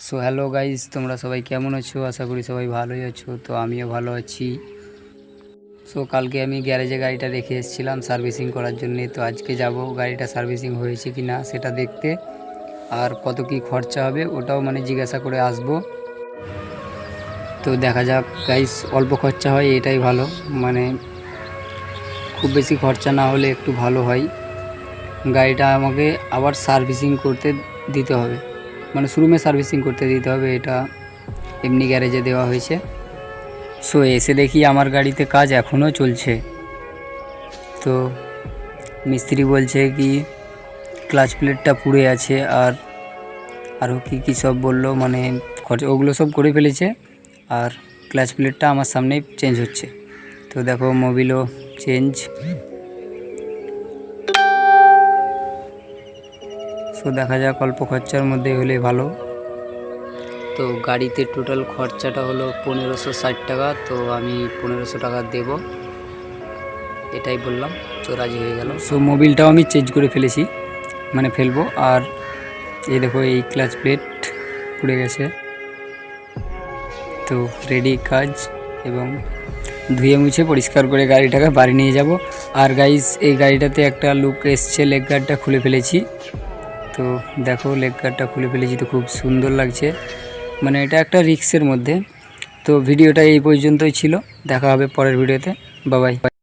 So hello guys, তোমরা সবাই কেমন আছো? আশা করি সবাই ভালোই আছো। তো আমিও ভালো আছি। সো কালকে আমি গ্যারেজে গাড়িটা রেখে এসেছিলাম সার্ভিসিং করার জন্যে। তো আজকে যাব গাড়িটা সার্ভিসিং হয়েছে কি না সেটা দেখতে, আর কত কি খরচা হবে ওটাও জিজ্ঞাসা করে আসবো। তো দেখা যাক গাইজ, অল্প খরচা হয় এটাই ভালো, খুব বেশি খরচা না হলে একটু ভালো হয়। গাড়িটা আমাকে আবার সার্ভিসিং করতে দিতে হবে, শোরুমে সার্ভিসিং করতে দিতে হবে, এটা এমনি গ্যারেজে দেওয়া হয়েছে। সো এসে দেখি আমার গাড়িতে কাজ এখনও চলছে। তো মিস্ত্রি বলছে কি ক্লাচ প্লেটটা পুড়ে আছে, আর আরও কী সব বললো, ওগুলো সব করে ফেলেছে। আর ক্লাচ প্লেটটা আমার সামনেই চেঞ্জ হচ্ছে। তো দেখো মোবিলও চেঞ্জ। সো দেখা যাক, অল্প খরচার মধ্যে হলে ভালো। তো গাড়িতে টোটাল খরচাটা হলো 1560 টাকা। তো আমি 1500 টাকা দেব, এটাই বললাম। তো রাজি হয়ে গেল। সো মোবিলটাও আমি চেঞ্জ করে ফেলেছি, ফেলবো। আর এই দেখো, এই ক্লাচ প্লেট পুড়ে গেছে। তো রেডি কাজ, এবং ধুয়ে মুছে পরিষ্কার করে গাড়িটাকে বাড়ি নিয়ে যাব। আর গাইস, এই গাড়িটাতে একটা লুক এসছে, লেগ গার্ডটা খুলে ফেলেছি। তো দেখো, লেগ গার্ডটা খুলে ফেলেছি, তো খুব সুন্দর লাগছে। এটা একটা রিস্কের মধ্যে। তো ভিডিওটা এই পর্যন্তই ছিল, দেখা হবে পরের ভিডিওতে। Bye bye.